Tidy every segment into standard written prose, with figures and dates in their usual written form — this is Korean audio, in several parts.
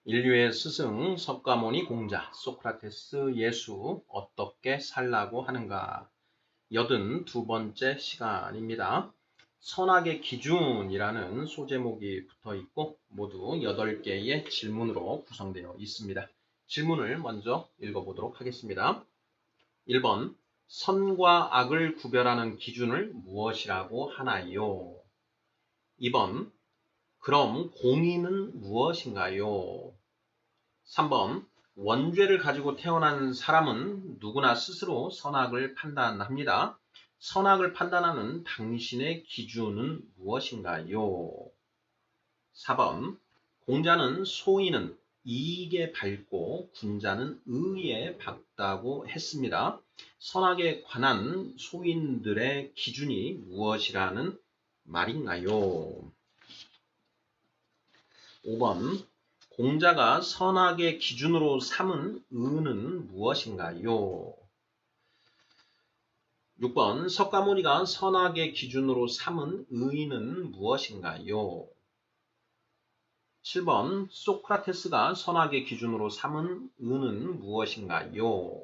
인류의 스승 석가모니 공자 소크라테스 예수 어떻게 살라고 하는가 82번째 시간입니다. 선악의 기준이라는 소제목이 붙어 있고 모두 8개의 질문으로 구성되어 있습니다. 질문을 먼저 읽어보도록 하겠습니다. 1번 선과 악을 구별하는 기준을 무엇이라고 하나요? 2번 그럼 공의는 무엇인가요? 3번 원죄를 가지고 태어난 사람은 누구나 스스로 선악을 판단합니다. 선악을 판단하는 당신의 기준은 무엇인가요? 4번 공자는 소인은 이익에 밝고 군자는 의에 밝다고 했습니다. 선악에 관한 소인들의 기준이 무엇이라는 말인가요? 5번 공자가 선악의 기준으로 삼은 의는 무엇인가요? 6번 석가모니가 선악의 기준으로 삼은 의는 무엇인가요? 7번 소크라테스가 선악의 기준으로 삼은 의는 무엇인가요?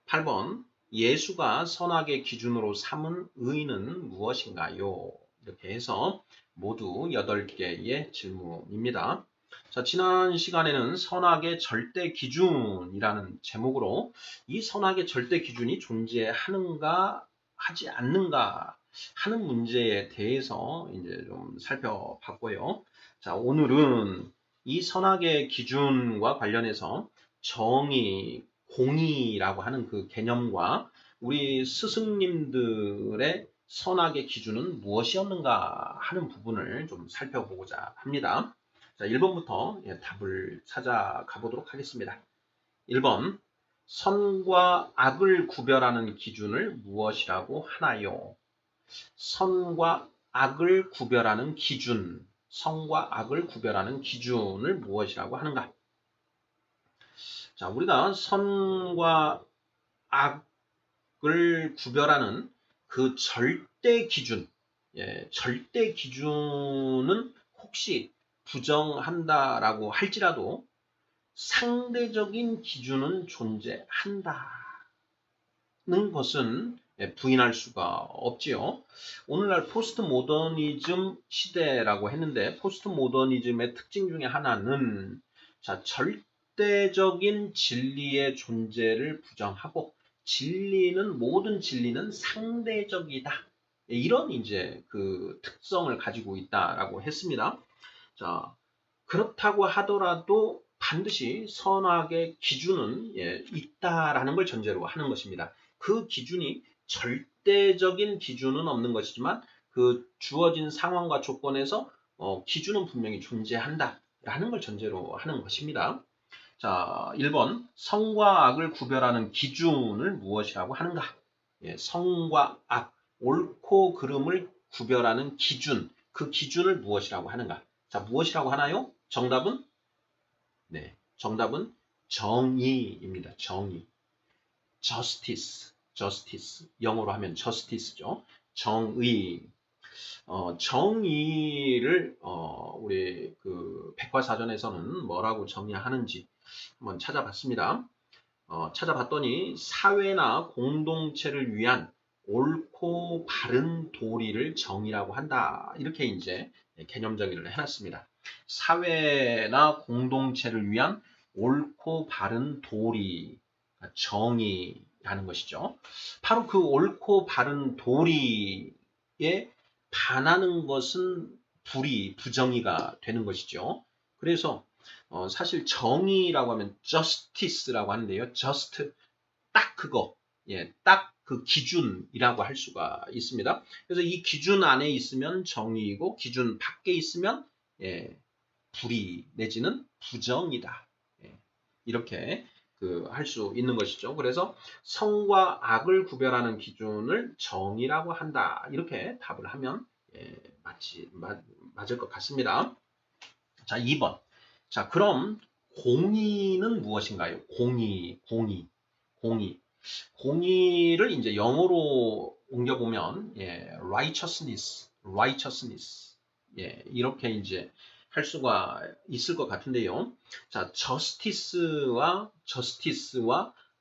8번 예수가 선악의 기준으로 삼은 의는 무엇인가요? 이렇게 해서 모두 8개의 질문입니다. 자, 지난 시간에는 선악의 절대 기준이라는 제목으로 이 선악의 절대 기준이 존재하는가 하지 않는가 하는 문제에 대해서 이제 좀 살펴봤고요. 자, 오늘은 이 선악의 기준과 관련해서 정의, 공의라고 하는 그 개념과 우리 스승님들의 선악의 기준은 무엇이었는가 하는 부분을 좀 살펴보고자 합니다. 자, 1번부터 답을 찾아가 보도록 하겠습니다. 1번, 선과 악을 구별하는 기준을 무엇이라고 하나요? 선과 악을 구별하는 기준, 선과 악을 구별하는 기준을 무엇이라고 하는가? 자, 우리가 선과 악을 구별하는 그 절대 기준, 절대 기준은 혹시 부정한다라고 할지라도 상대적인 기준은 존재한다는 것은 부인할 수가 없지요. 오늘날 포스트 모더니즘 시대라고 했는데 포스트 모더니즘의 특징 중에 하나는 자, 절대적인 진리의 존재를 부정하고 모든 진리는 상대적이다. 이런 이제 그 특성을 가지고 있다라고 했습니다. 자, 그렇다고 하더라도 반드시 선악의 기준은 있다라는 걸 전제로 하는 것입니다. 그 기준이 절대적인 기준은 없는 것이지만 그 주어진 상황과 조건에서 기준은 분명히 존재한다라는 걸 전제로 하는 것입니다. 자, 1번 성과 악을 구별하는 기준을 무엇이라고 하는가? 성과 악, 옳고 그름을 구별하는 기준, 그 기준을 무엇이라고 하는가? 자, 무엇이라고 하나요? 정답은? 네, 정답은 정의입니다. 정의. justice. 영어로 하면 justice죠. 정의. 정의를 우리 그 백과사전에서는 뭐라고 정의하는지 한번 찾아봤습니다. 찾아봤더니 사회나 공동체를 위한 옳고 바른 도리를 정의라고 한다. 이렇게 이제 개념 정의를 해놨습니다. 사회나 공동체를 위한 옳고 바른 도리, 정의라는 것이죠. 바로 그 옳고 바른 도리에 반하는 것은 부정의가 되는 것이죠. 그래서 사실 정의라고 하면 justice라고 하는데요. just 딱 그거, 딱 그 기준이라고 할 수가 있습니다. 그래서 이 기준 안에 있으면 정의이고 기준 밖에 있으면 불의 내지는 부정이다. 이렇게 할 수 있는 것이죠. 그래서 성과 악을 구별하는 기준을 정의라고 한다. 이렇게 답을 하면 맞을 것 같습니다. 자, 2번. 자, 그럼 공의는 무엇인가요? 공의. 공의를 이제 영어로 옮겨보면 righteousness. 이렇게 이제 할 수가 있을 것 같은데요. 자, justice와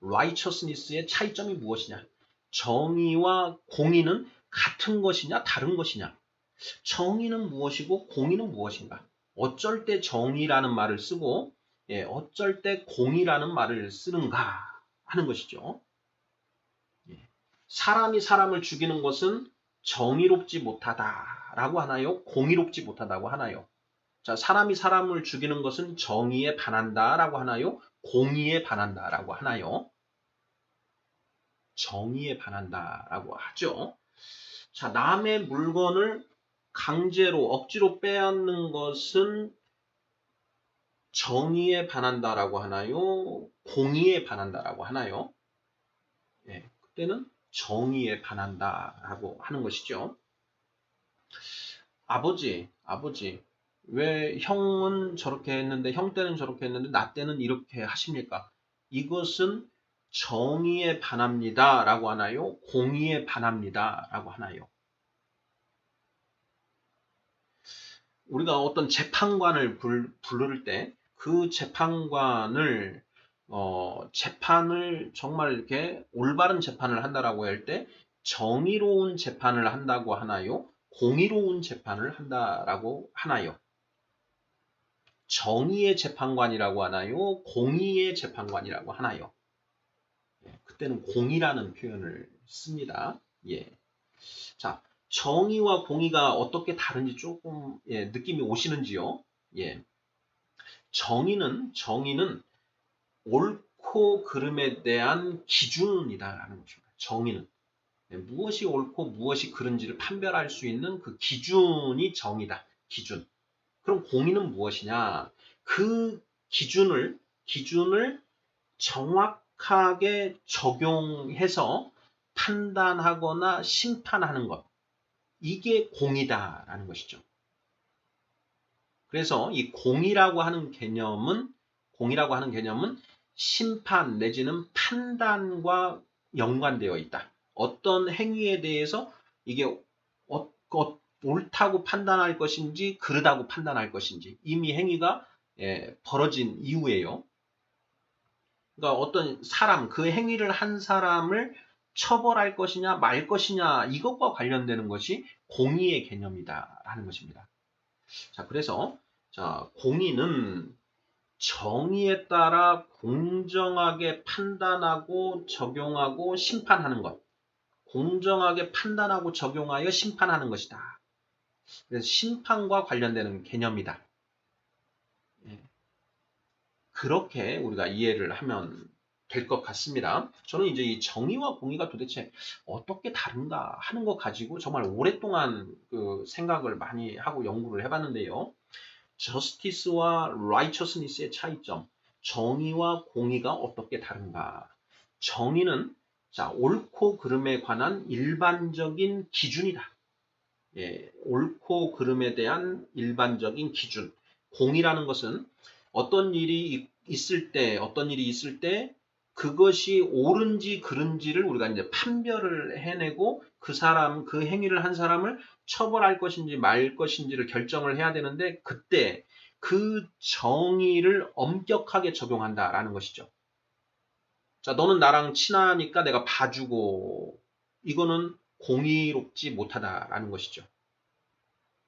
righteousness의 차이점이 무엇이냐? 정의와 공의는 같은 것이냐, 다른 것이냐? 정의는 무엇이고 공의는 무엇인가? 어쩔 때 정의라는 말을 쓰고 어쩔 때 공의라는 말을 쓰는가 하는 것이죠. 사람이 사람을 죽이는 것은 정의롭지 못하다라고 하나요? 공의롭지 못하다고 하나요? 자, 사람이 사람을 죽이는 것은 정의에 반한다라고 하나요? 공의에 반한다라고 하나요? 정의에 반한다라고 하죠. 자, 남의 물건을 강제로 억지로 빼앗는 것은 정의에 반한다라고 하나요? 공의에 반한다라고 하나요? 예, 그때는 정의에 반한다라고 하는 것이죠. 아버지, 왜 형은 저렇게 했는데 형 때는 저렇게 했는데 나 때는 이렇게 하십니까? 이것은 정의에 반합니다 라고 하나요? 공의에 반합니다 라고 하나요? 우리가 어떤 재판관을 부를 때 그 재판관을 재판을 정말 이렇게 올바른 재판을 한다라고 할 때 정의로운 재판을 한다고 하나요? 공의로운 재판을 한다라고 하나요? 정의의 재판관이라고 하나요? 공의의 재판관이라고 하나요? 그때는 공의라는 표현을 씁니다. 예. 자, 정의와 공의가 어떻게 다른지 조금 느낌이 오시는지요? 예. 정의는 옳고 그름에 대한 기준이다라는 것입니다. 정의는 무엇이 옳고 무엇이 그른지를 판별할 수 있는 그 기준이 정의다. 기준. 그럼 공의는 무엇이냐? 그 기준을 정확하게 적용해서 판단하거나 심판하는 것. 이게 공의다라는 것이죠. 그래서 이 공의라고 하는 개념은 심판 내지는 판단과 연관되어 있다. 어떤 행위에 대해서 이게 옳다고 판단할 것인지 그르다고 판단할 것인지 이미 행위가 벌어진 이후에요. 그러니까 어떤 사람, 그 행위를 한 사람을 처벌할 것이냐 말 것이냐 이것과 관련되는 것이 공의의 개념이다라는 것입니다. 자, 그래서 공의는 정의에 따라 공정하게 판단하고 적용하고 심판하는 것. 공정하게 판단하고 적용하여 심판하는 것이다. 그래서 심판과 관련되는 개념이다. 그렇게 우리가 이해를 하면 될 것 같습니다. 저는 이제 이 정의와 공의가 도대체 어떻게 다른가 하는 것 가지고 정말 오랫동안 그 생각을 많이 하고 연구를 해봤는데요. justice와 righteousness의 차이점, 정의와 공의가 어떻게 다른가? 정의는 옳고 그름에 관한 일반적인 기준이다. 옳고 그름에 대한 일반적인 기준. 공의라는 것은 어떤 일이 있을 때 그것이 옳은지 그른지를 우리가 이제 판별을 해내고 그 행위를 한 사람을 처벌할 것인지 말 것인지를 결정을 해야 되는데 그때 그 정의를 엄격하게 적용한다라는 것이죠. 자, 너는 나랑 친하니까 내가 봐주고 이거는 공의롭지 못하다라는 것이죠.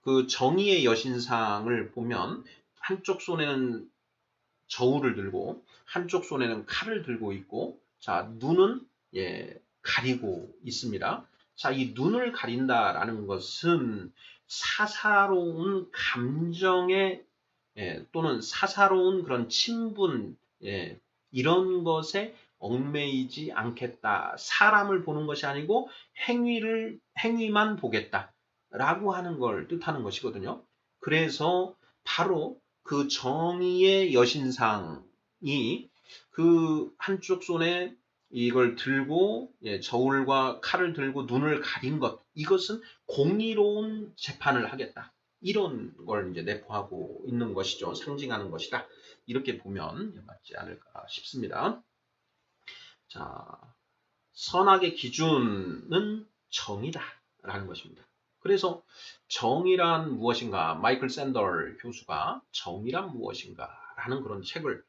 그 정의의 여신상을 보면 한쪽 손에는 저울을 들고 한쪽 손에는 칼을 들고 있고 눈은 가리고 있습니다. 이 눈을 가린다라는 것은 사사로운 감정에 또는 사사로운 그런 친분 이런 것에 얽매이지 않겠다. 사람을 보는 것이 아니고 행위만 보겠다. 라고 하는 걸 뜻하는 것이거든요. 그래서 바로 그 정의의 여신상이 그 한쪽 손에 이걸 들고 저울과 칼을 들고 눈을 가린 것 이것은 공의로운 재판을 하겠다. 이런 걸 이제 내포하고 있는 것이죠. 상징하는 것이다. 이렇게 보면 맞지 않을까 싶습니다. 자, 선악의 기준은 정의다 라는 것입니다. 그래서 정의란 무엇인가? 마이클 샌덜 교수가 정의란 무엇인가라는 그런 책을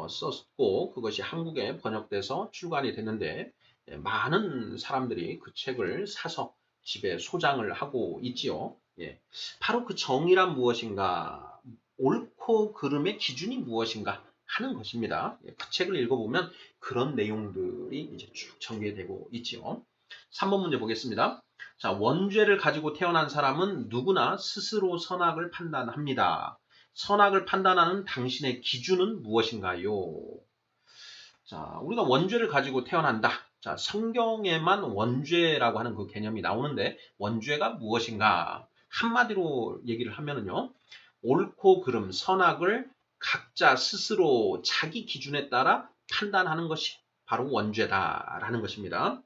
썼고 그것이 한국에 번역돼서 출간이 됐는데 많은 사람들이 그 책을 사서 집에 소장을 하고 있지요. 예. 바로 그 정의란 무엇인가, 옳고 그름의 기준이 무엇인가 하는 것입니다. 예. 그 책을 읽어보면 그런 내용들이 이제 쭉 전개되고 있지요. 3번 문제 보겠습니다. 자, 원죄를 가지고 태어난 사람은 누구나 스스로 선악을 판단합니다. 선악을 판단하는 당신의 기준은 무엇인가요? 자, 우리가 원죄를 가지고 태어난다. 자, 성경에만 원죄라고 하는 그 개념이 나오는데 원죄가 무엇인가? 한마디로 얘기를 하면은요. 옳고 그름, 선악을 각자 스스로 자기 기준에 따라 판단하는 것이 바로 원죄다라는 것입니다.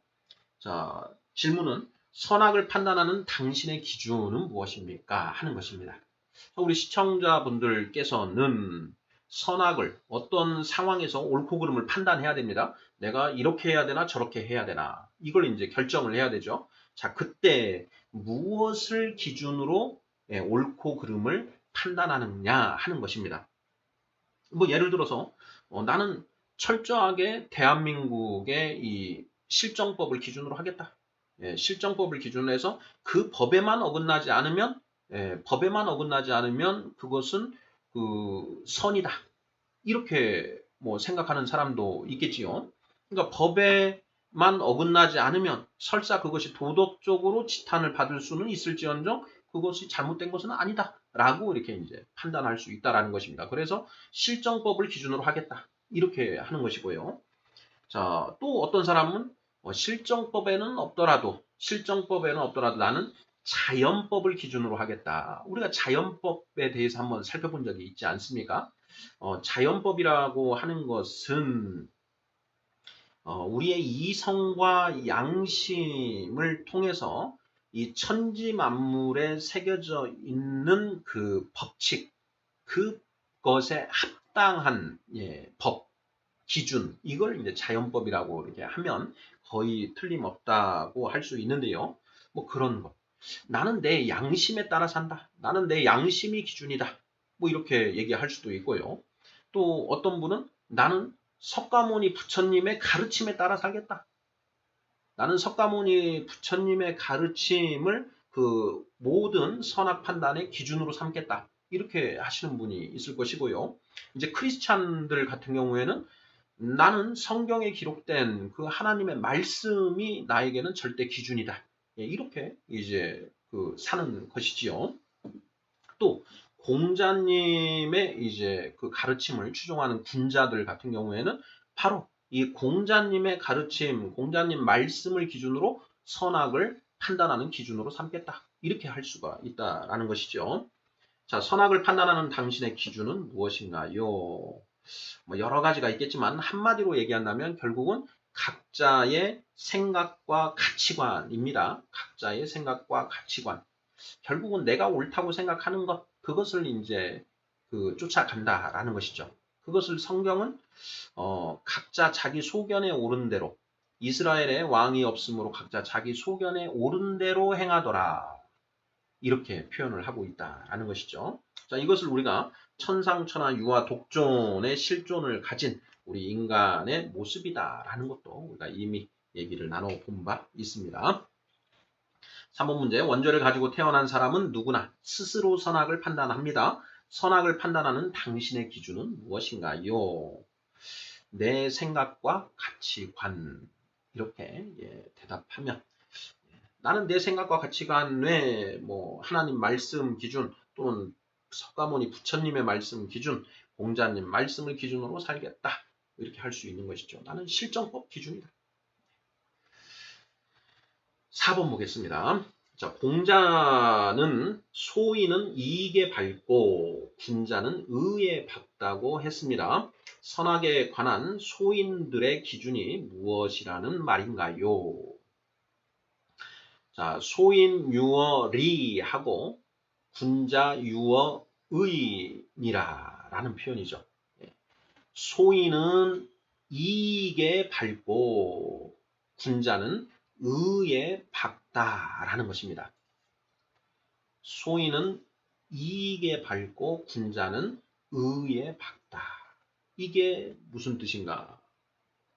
자, 질문은 선악을 판단하는 당신의 기준은 무엇입니까? 하는 것입니다. 우리 시청자분들께서는 선악을 어떤 상황에서 옳고 그름을 판단해야 됩니다. 내가 이렇게 해야 되나 저렇게 해야 되나 이걸 이제 결정을 해야 되죠. 자, 그때 무엇을 기준으로 옳고 그름을 판단하느냐 하는 것입니다. 뭐 예를 들어서 나는 철저하게 대한민국의 이 실정법을 기준으로 하겠다. 실정법을 기준으로 해서 그 법에만 어긋나지 않으면 그것은 그 선이다. 이렇게 뭐 생각하는 사람도 있겠지요. 그러니까 법에만 어긋나지 않으면 설사 그것이 도덕적으로 지탄을 받을 수는 있을지언정 그것이 잘못된 것은 아니다. 라고 이렇게 이제 판단할 수 있다라는 것입니다. 그래서 실정법을 기준으로 하겠다. 이렇게 하는 것이고요. 자, 또 어떤 사람은 실정법에는 없더라도 나는 자연법을 기준으로 하겠다. 우리가 자연법에 대해서 한번 살펴본 적이 있지 않습니까? 자연법이라고 하는 것은 우리의 이성과 양심을 통해서 이 천지 만물에 새겨져 있는 그 법칙, 그것에 합당한 법, 기준, 이걸 이제 자연법이라고 이렇게 하면 거의 틀림없다고 할 수 있는데요. 뭐 그런 것. 나는 내 양심에 따라 산다. 나는 내 양심이 기준이다. 뭐 이렇게 얘기할 수도 있고요. 또 어떤 분은 나는 석가모니 부처님의 가르침에 따라 살겠다. 나는 석가모니 부처님의 가르침을 그 모든 선악 판단의 기준으로 삼겠다. 이렇게 하시는 분이 있을 것이고요. 이제 크리스찬들 같은 경우에는 나는 성경에 기록된 그 하나님의 말씀이 나에게는 절대 기준이다. 이렇게 이제 그 사는 것이지요. 또 공자님의 이제 그 가르침을 추종하는 군자들 같은 경우에는 바로 이 공자님의 가르침, 공자님 말씀을 기준으로 선악을 판단하는 기준으로 삼겠다. 이렇게 할 수가 있다라는 것이죠. 자, 선악을 판단하는 당신의 기준은 무엇인가요? 뭐 여러 가지가 있겠지만 한마디로 얘기한다면 결국은 각자의 생각과 가치관입니다. 각자의 생각과 가치관. 결국은 내가 옳다고 생각하는 것, 그것을 이제 그 쫓아간다라는 것이죠. 그것을 성경은 각자 자기 소견에 오른 대로 이스라엘의 왕이 없으므로 각자 자기 소견에 오른 대로 행하더라. 이렇게 표현을 하고 있다라는 것이죠. 자, 이것을 우리가 천상천하 유아 독존의 실존을 가진 우리 인간의 모습이다라는 것도 우리가 이미 얘기를 나눠본 바 있습니다. 3번 문제, 원죄를 가지고 태어난 사람은 누구나 스스로 선악을 판단합니다. 선악을 판단하는 당신의 기준은 무엇인가요? 내 생각과 가치관. 이렇게 대답하면 나는 내 생각과 가치관 외에 뭐 하나님 말씀 기준 또는 석가모니 부처님의 말씀 기준, 공자님 말씀을 기준으로 살겠다. 이렇게 할 수 있는 것이죠. 나는 실정법 기준이다. 4번 보겠습니다. 자, 공자는 소인은 이익에 밝고 군자는 의에 밝다고 했습니다. 선악에 관한 소인들의 기준이 무엇이라는 말인가요? 자, 소인 유어 리하고 군자 유어 의니라 라는 표현이죠. 소인은 이익에 밝고 군자는 의에 밝다라는 것입니다. 소인은 이익에 밝고 군자는 의에 밝다. 이게 무슨 뜻인가?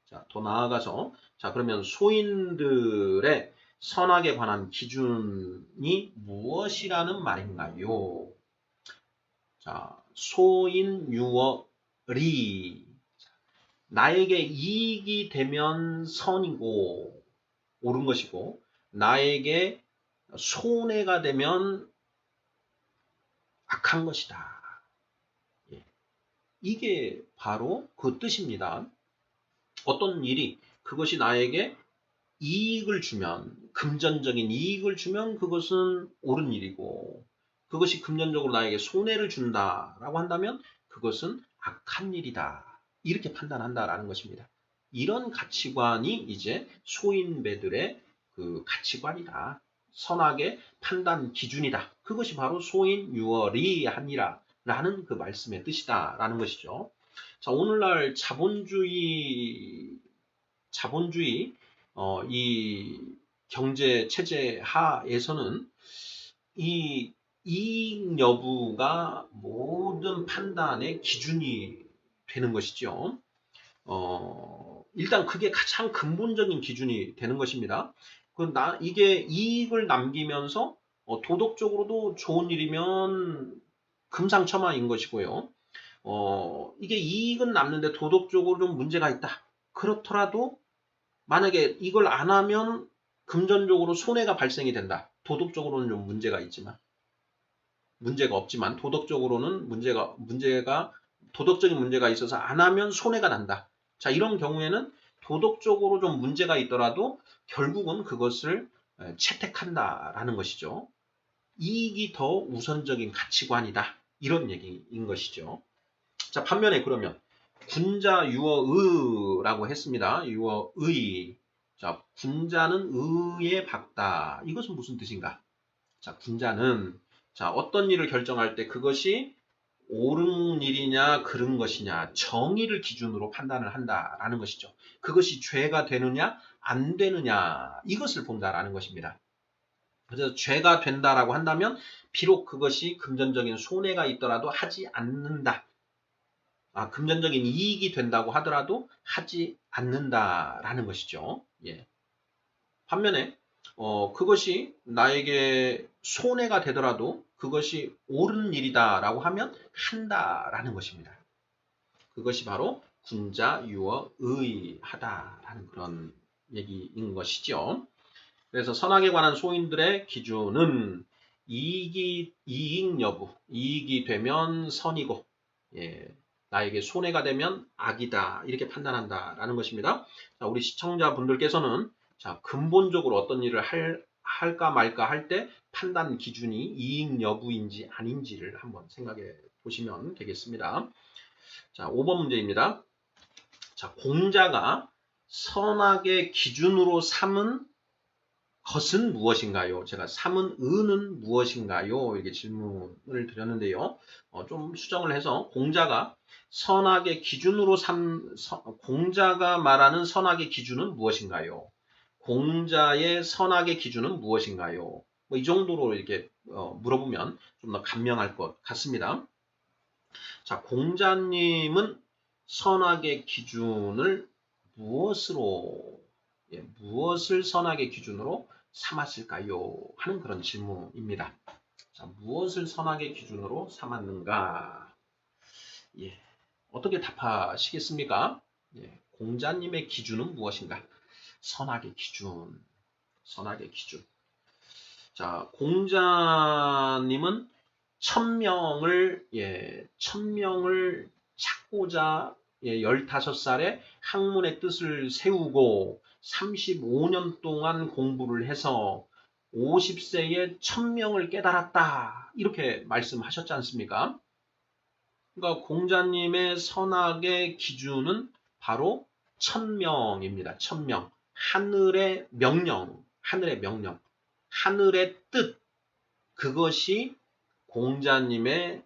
자, 더 나아가서 자, 그러면 소인들의 선악에 관한 기준이 무엇이라는 말인가요? 자, 소인유어리. 나에게 이익이 되면 선이고 옳은 것이고 나에게 손해가 되면 악한 것이다. 예. 이게 바로 그 뜻입니다. 어떤 일이 그것이 나에게 이익을 주면 금전적인 이익을 주면 그것은 옳은 일이고 그것이 금전적으로 나에게 손해를 준다라고 한다면 그것은 악한 일이다. 이렇게 판단한다라는 것입니다. 이런 가치관이 이제 소인배들의 그 가치관이다. 선악의 판단 기준이다. 그것이 바로 소인유어리하니라 라는 그 말씀의 뜻이다라는 것이죠. 자, 오늘날 자본주의 이 경제 체제 하에서는 이 이익 여부가 모든 판단의 기준이 되는 것이죠. 일단 그게 가장 근본적인 기준이 되는 것입니다. 이게 이익을 남기면서 도덕적으로도 좋은 일이면 금상첨화인 것이고요. 이게 이익은 남는데 도덕적으로 좀 문제가 있다. 그렇더라도 만약에 이걸 안 하면 금전적으로 손해가 발생이 된다. 도덕적으로는 좀 문제가 없지만 도덕적으로는 도덕적인 문제가 있어서 안 하면 손해가 난다. 자, 이런 경우에는 도덕적으로 좀 문제가 있더라도 결국은 그것을 채택한다라는 것이죠. 이익이 더 우선적인 가치관이다. 이런 얘기인 것이죠. 자, 반면에 그러면 군자 유어의라고 했습니다. 유어의. 자, 군자는 의에 박다. 이것은 무슨 뜻인가? 자, 군자는 자, 어떤 일을 결정할 때 그것이 옳은 일이냐 그른 것이냐 정의를 기준으로 판단을 한다라는 것이죠. 그것이 죄가 되느냐 안 되느냐 이것을 본다라는 것입니다. 그래서 죄가 된다라고 한다면 비록 그것이 금전적인 손해가 있더라도 하지 않는다. 금전적인 이익이 된다고 하더라도 하지 않는다라는 것이죠. 예. 반면에 그것이 나에게 손해가 되더라도 그것이 옳은 일이다라고 하면 한다라는 것입니다. 그것이 바로 군자, 유어, 의하다라는 그런 얘기인 것이죠. 그래서 선악에 관한 소인들의 기준은 이익 여부, 이익이 되면 선이고, 예, 나에게 손해가 되면 악이다. 이렇게 판단한다라는 것입니다. 자, 우리 시청자분들께서는 자, 근본적으로 어떤 일을 할까 말까 할 때 판단 기준이 이익 여부인지 아닌지를 한번 생각해 보시면 되겠습니다. 자, 5번 문제입니다. 자, 공자가 선악의 기준으로 삼은 것은 무엇인가요? 제가 삼은 의는 무엇인가요? 이렇게 질문을 드렸는데요. 좀 수정을 해서 공자가 공자가 말하는 선악의 기준은 무엇인가요? 공자의 선악의 기준은 무엇인가요? 이 정도로 이렇게 물어보면 좀 더 간명할 것 같습니다. 자, 공자님은 선악의 기준을 무엇을 선악의 기준으로 삼았을까요? 하는 그런 질문입니다. 자, 무엇을 선악의 기준으로 삼았는가? 예, 어떻게 답하시겠습니까? 예, 공자님의 기준은 무엇인가? 선악의 기준. 자, 공자님은 천명을 찾고자 15살에 학문의 뜻을 세우고 35년 동안 공부를 해서 50세에 천명을 깨달았다. 이렇게 말씀하셨지 않습니까? 그러니까 공자님의 선악의 기준은 바로 천명입니다. 천명. 하늘의 명령. 하늘의 뜻. 그것이 공자님의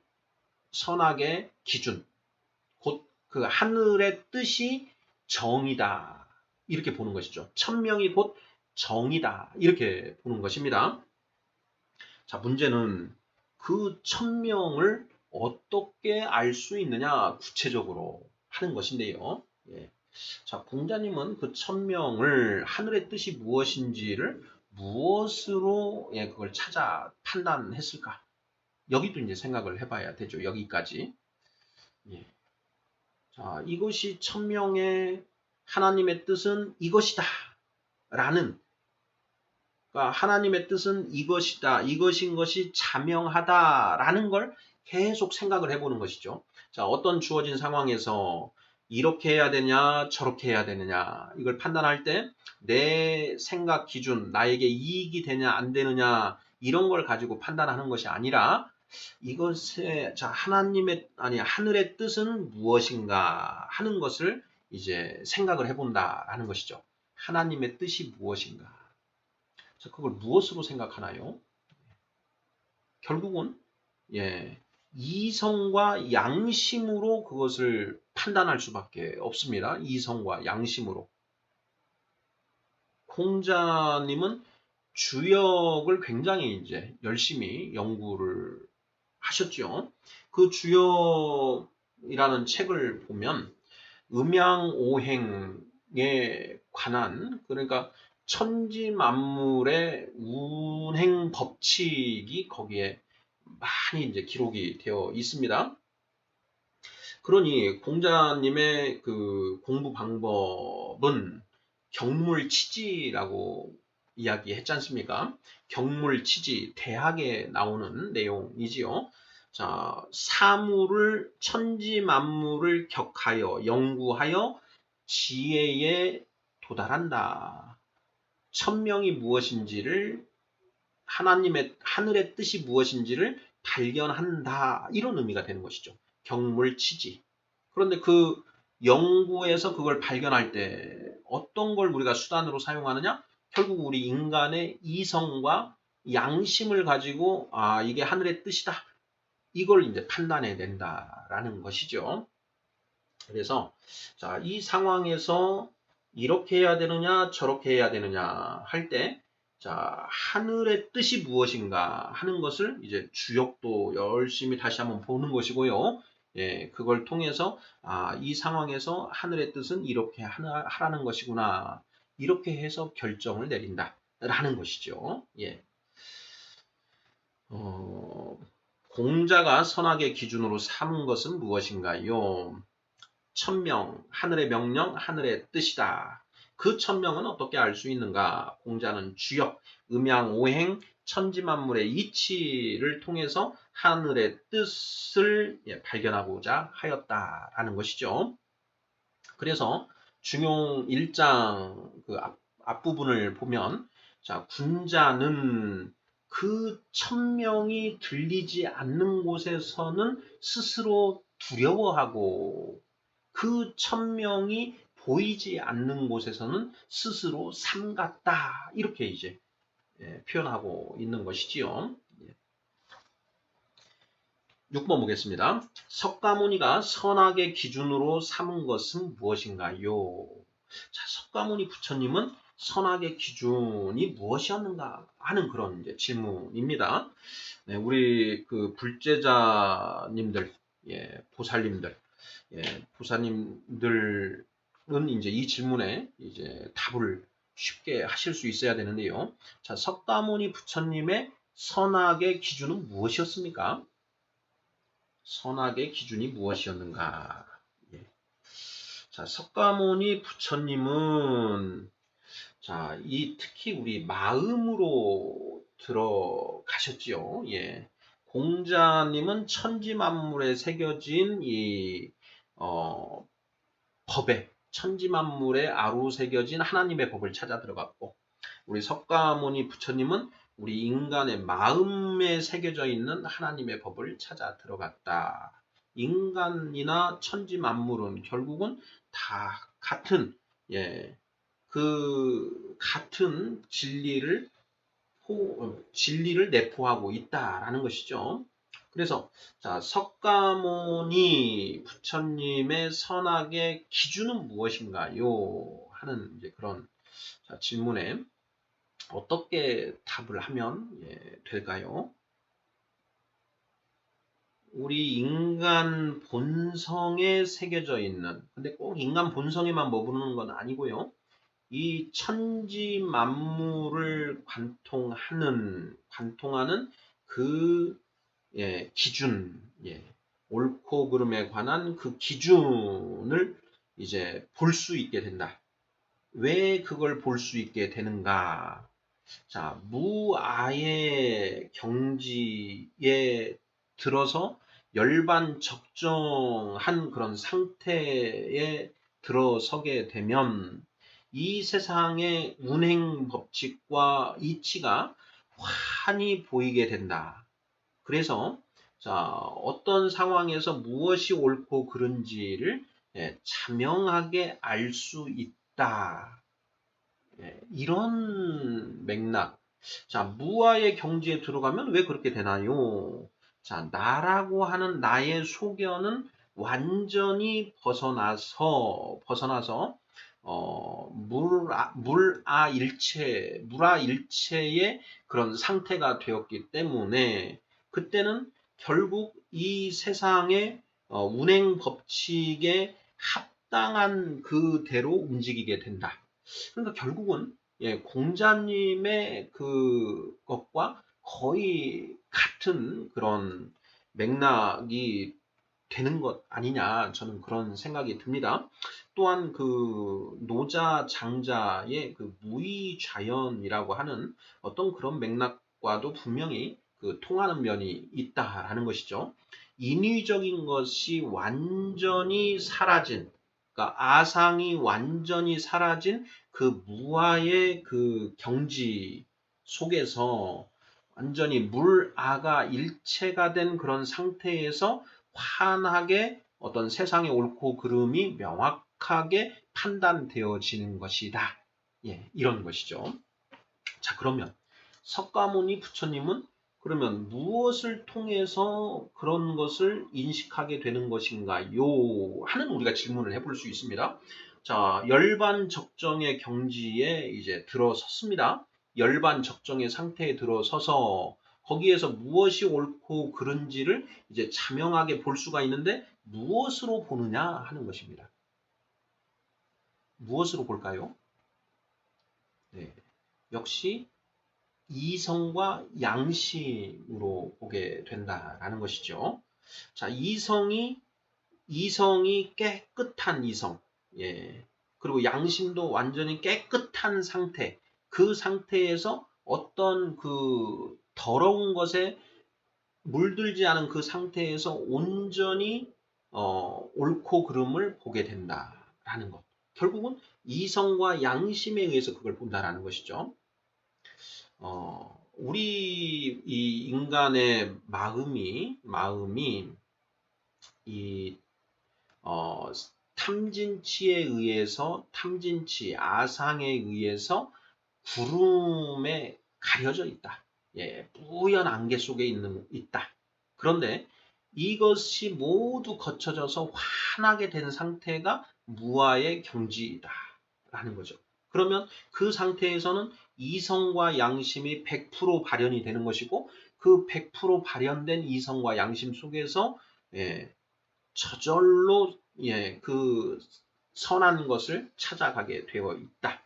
선악의 기준. 곧 그 하늘의 뜻이 정이다. 이렇게 보는 것이죠. 천명이 곧 정이다. 이렇게 보는 것입니다. 자, 문제는 그 천명을 어떻게 알 수 있느냐 구체적으로 하는 것인데요. 예. 자, 공자님은 그 천명을 하늘의 뜻이 무엇인지를 무엇으로 예, 그걸 찾아 판단했을까? 여기도 이제 생각을 해봐야 되죠. 여기까지. 예. 자, 이것이 천명의 하나님의 뜻은 이것이다. 라는, 그러니까 하나님의 뜻은 이것이다. 이것인 것이 자명하다. 라는 걸 계속 생각을 해보는 것이죠. 자, 어떤 주어진 상황에서 이렇게 해야 되냐, 저렇게 해야 되느냐, 이걸 판단할 때 내 생각 기준, 나에게 이익이 되냐, 안 되느냐, 이런 걸 가지고 판단하는 것이 아니라 이것에, 자, 하늘의 뜻은 무엇인가 하는 것을 이제 생각을 해본다라는 것이죠. 하나님의 뜻이 무엇인가. 자, 그걸 무엇으로 생각하나요? 결국은, 예, 이성과 양심으로 그것을 판단할 수밖에 없습니다. 이성과 양심으로. 공자님은 주역을 굉장히 이제 열심히 연구를 하셨죠. 그 주역이라는 책을 보면 음양오행에 관한, 그러니까 천지 만물의 운행 법칙이 거기에 많이 이제 기록이 되어 있습니다. 그러니 공자님의 그 공부 방법은 경물치지라고 이야기했지 않습니까? 경물치지, 대학에 나오는 내용이지요. 자, 사물을, 천지 만물을 격하여 연구하여 지혜에 도달한다. 천명이 무엇인지를, 하늘의 뜻이 무엇인지를 발견한다. 이런 의미가 되는 것이죠. 경물치지. 그런데 그 연구에서 그걸 발견할 때 어떤 걸 우리가 수단으로 사용하느냐? 결국 우리 인간의 이성과 양심을 가지고 아, 이게 하늘의 뜻이다. 이걸 이제 판단해 낸다라는 것이죠. 그래서 자, 이 상황에서 이렇게 해야 되느냐, 저렇게 해야 되느냐 할 때, 자, 하늘의 뜻이 무엇인가 하는 것을 이제 주역도 열심히 다시 한번 보는 것이고요. 예, 그걸 통해서 아, 이 상황에서 하늘의 뜻은 이렇게 하라는 것이구나. 이렇게 해서 결정을 내린다라는 것이죠. 예. 공자가 선악의 기준으로 삼은 것은 무엇인가요? 천명, 하늘의 명령, 하늘의 뜻이다. 그 천명은 어떻게 알 수 있는가? 공자는 주역, 음양오행, 천지만물의 이치를 통해서 하늘의 뜻을 발견하고자 하였다라는 것이죠. 그래서 중용 1장 그 앞부분을 보면 자, 군자는 그 천명이 들리지 않는 곳에서는 스스로 두려워하고 그 천명이 보이지 않는 곳에서는 스스로 삼갔다. 이렇게 이제 표현하고 있는 것이지요. 6번 보겠습니다. 석가모니가 선악의 기준으로 삼은 것은 무엇인가요? 자, 석가모니 부처님은 선악의 기준이 무엇이었는가 하는 그런 이제 질문입니다. 네, 우리 그 불제자님들, 예, 보살님들, 예, 보살님들은 이제 이 질문에 이제 답을 쉽게 하실 수 있어야 되는데요. 자, 석가모니 부처님의 선악의 기준은 무엇이었습니까? 선악의 기준이 무엇이었는가? 예. 자, 석가모니 부처님은 자, 특히 우리 마음으로 들어가셨지요. 예. 공자님은 천지 만물에 새겨진 법에, 천지 만물에 아로새겨진 하나님의 법을 찾아 들어갔고, 우리 석가모니 부처님은 우리 인간의 마음에 새겨져 있는 하나님의 법을 찾아 들어갔다. 인간이나 천지 만물은 결국은 다 같은, 예, 그 같은 진리를 내포하고 있다라는 것이죠. 그래서 자, 석가모니 부처님의 선악의 기준은 무엇인가요? 하는 이제 그런 자, 질문에 어떻게 답을 하면 될까요? 우리 인간 본성에 새겨져 있는, 근데 꼭 인간 본성에만 머무르는 건 아니고요. 이 천지 만물을 관통하는 그 기준, 옳고 그름에 관한 그 기준을 이제 볼 수 있게 된다. 왜 그걸 볼 수 있게 되는가? 자, 무아의 경지에 들어서 열반적정한 그런 상태에 들어서게 되면 이 세상의 운행 법칙과 이치가 환히 보이게 된다. 그래서 자, 어떤 상황에서 무엇이 옳고 그른지를 자명하게 알 수 있다. 이런 맥락. 자, 무아의 경지에 들어가면 왜 그렇게 되나요? 자, 나라고 하는 나의 소견은 완전히 벗어나서, 물아일체의 그런 상태가 되었기 때문에, 그때는 결국 이 세상의 운행 법칙에 합당한 그대로 움직이게 된다. 그러니까 결국은 공자님의 그것과 거의 같은 그런 맥락이 되는 것 아니냐, 저는 그런 생각이 듭니다. 또한 그 노자 장자의 그 무의좌연이라고 하는 어떤 그런 맥락과도 분명히 그 통하는 면이 있다라는 것이죠. 인위적인 것이 완전히 사라진, 그러니까 아상이 완전히 사라진 그 무아의 그 경지 속에서 완전히 물아가 일체가 된 그런 상태에서 환하게 어떤 세상의 옳고 그름이 명확하게 판단되어지는 것이다. 이런 것이죠. 자, 그러면 석가모니 부처님은 그러면 무엇을 통해서 그런 것을 인식하게 되는 것인가요? 하는 우리가 질문을 해볼 수 있습니다. 자, 열반적정의 경지에 이제 들어섰습니다. 열반적정의 상태에 들어서서 거기에서 무엇이 옳고 그른지를 이제 자명하게 볼 수가 있는데 무엇으로 보느냐 하는 것입니다. 무엇으로 볼까요? 네, 역시 이성과 양심으로 보게 된다라는 것이죠. 자, 이성이 깨끗한 이성, 그리고 양심도 완전히 깨끗한 상태, 그 상태에서 어떤 그 더러운 것에 물들지 않은 그 상태에서 온전히 옳고 그름을 보게 된다라는 것. 결국은 이성과 양심에 의해서 그걸 본다라는 것이죠. 우리 이 인간의 마음이 이 아상에 의해서 구름에 가려져 있다. 뿌연 안개 속에 있다. 그런데 이것이 모두 거쳐져서 환하게 된 상태가 무아의 경지이다라는 거죠. 그러면 그 상태에서는 이성과 양심이 100% 발현이 되는 것이고 그 100% 발현된 이성과 양심 속에서 저절로 그 선한 것을 찾아가게 되어 있다.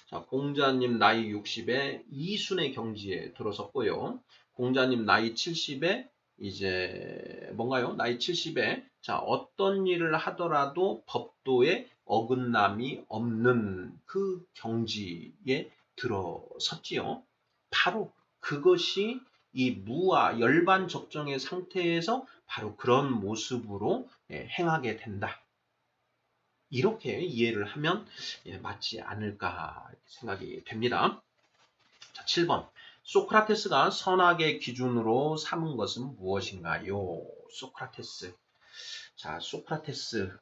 자, 공자님 나이 60에 이순의 경지에 들어섰고요. 공자님 나이 70에 이제 뭔가요? 나이 70에 자, 어떤 일을 하더라도 법도에 어긋남이 없는 그 경지에 들어섰지요. 바로 그것이 이 무아 열반적정의 상태에서 바로 그런 모습으로 행하게 된다. 이렇게 이해를 하면 맞지 않을까 생각이 됩니다. 자, 7번. 소크라테스가 선악의 기준으로 삼은 것은 무엇인가요? 소크라테스. 자, 소크라테스.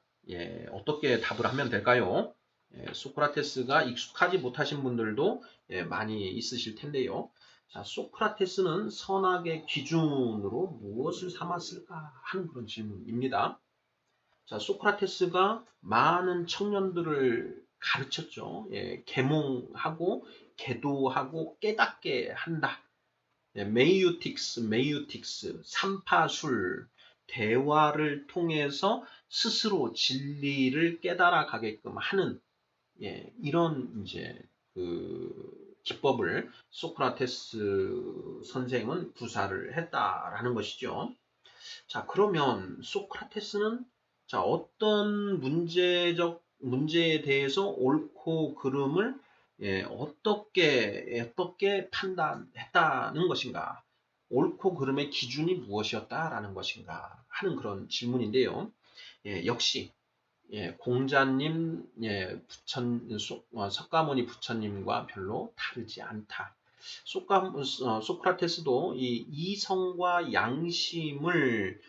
어떻게 답을 하면 될까요? 소크라테스가 익숙하지 못하신 분들도 많이 있으실 텐데요. 자, 소크라테스는 선악의 기준으로 무엇을 삼았을까 하는 그런 질문입니다. 자, 소크라테스가 많은 청년들을 가르쳤죠. 계몽하고 계도하고 깨닫게 한다. 메이유틱스, 삼파술, 대화를 통해서 스스로 진리를 깨달아 가게끔 하는 이런 이제 그 기법을 소크라테스 선생은 구사를 했다라는 것이죠. 자, 그러면 소크라테스는 자, 어떤 문제에 대해서 옳고 그름을 어떻게 판단했다는 것인가? 옳고 그름의 기준이 무엇이었다라는 것인가? 하는 그런 질문인데요. 역시 공자님, 석가모니 부처님과 별로 다르지 않다. 소크라테스도 이 이성과 양심을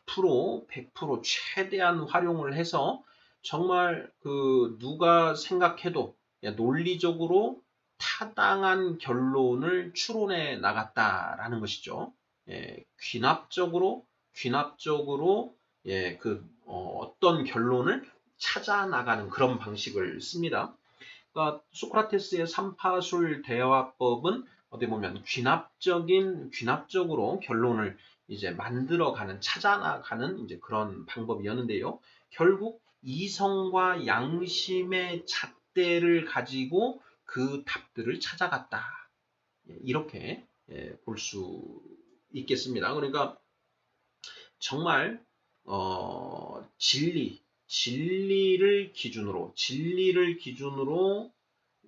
100% 최대한 활용을 해서 정말 그 누가 생각해도 논리적으로 타당한 결론을 추론해 나갔다라는 것이죠. 귀납적으로 어떤 결론을 찾아 나가는 그런 방식을 씁니다. 그러니까 소크라테스의 삼파술 대화법은 어떻게 보면 귀납적으로 결론을 이제 만들어가는, 찾아나가는 이제 그런 방법이었는데요. 결국 이성과 양심의 잣대를 가지고 그 답들을 찾아갔다. 이렇게 볼 수 있겠습니다. 그러니까 정말 진리를 기준으로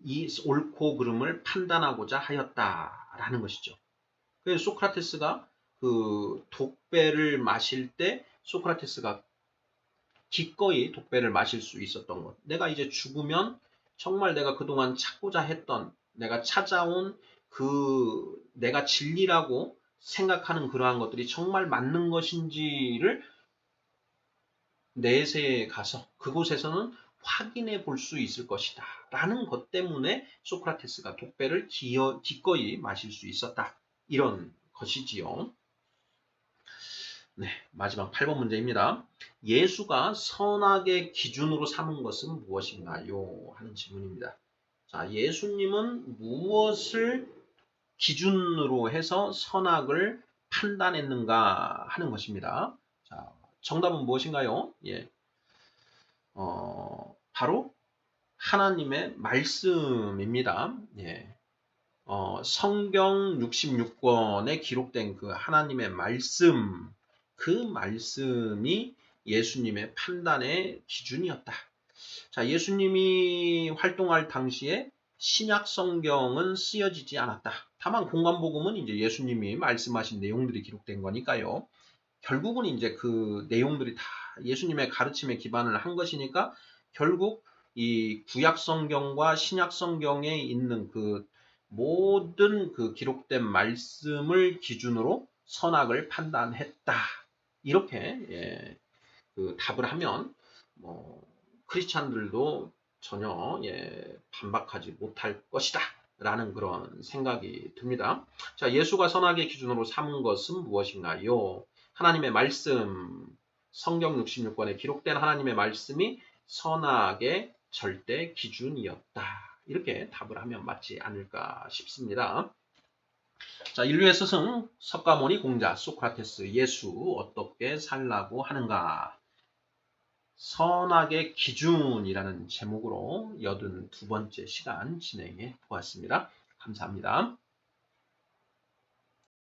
이 옳고 그름을 판단하고자 하였다라는 것이죠. 그래서 소크라테스가 그 독배를 마실 때 소크라테스가 기꺼이 독배를 마실 수 있었던 것. 내가 이제 죽으면 정말 내가 그동안 찾고자 했던, 내가 찾아온 내가 진리라고 생각하는 그러한 것들이 정말 맞는 것인지를 내세에 가서 그곳에서는 확인해 볼 수 있을 것이다. 라는 것 때문에 소크라테스가 독배를 기꺼이 마실 수 있었다. 이런 것이지요. 네, 마지막 8번 문제입니다. 예수가 선악의 기준으로 삼은 것은 무엇인가요? 하는 질문입니다. 자, 예수님은 무엇을 기준으로 해서 선악을 판단했는가 하는 것입니다. 자, 정답은 무엇인가요? 바로 하나님의 말씀입니다. 성경 66권에 기록된 그 하나님의 말씀, 그 말씀이 예수님의 판단의 기준이었다. 자, 예수님이 활동할 당시에 신약 성경은 쓰여지지 않았다. 다만 공관복음은 이제 예수님이 말씀하신 내용들이 기록된 거니까요. 결국은 이제 그 내용들이 다 예수님의 가르침에 기반을 한 것이니까 결국 이 구약 성경과 신약 성경에 있는 그 모든 그 기록된 말씀을 기준으로 선악을 판단했다. 이렇게 그 답을 하면 크리스찬들도 전혀 반박하지 못할 것이다. 라는 그런 생각이 듭니다. 자, 예수가 선악의 기준으로 삼은 것은 무엇인가요? 하나님의 말씀, 성경 66권에 기록된 하나님의 말씀이 선악의 절대 기준이었다. 이렇게 답을 하면 맞지 않을까 싶습니다. 자, 인류의 스승 석가모니 공자 소크라테스 예수 어떻게 살라고 하는가? 선악의 기준이라는 제목으로 82번째 시간 진행해 보았습니다. 감사합니다.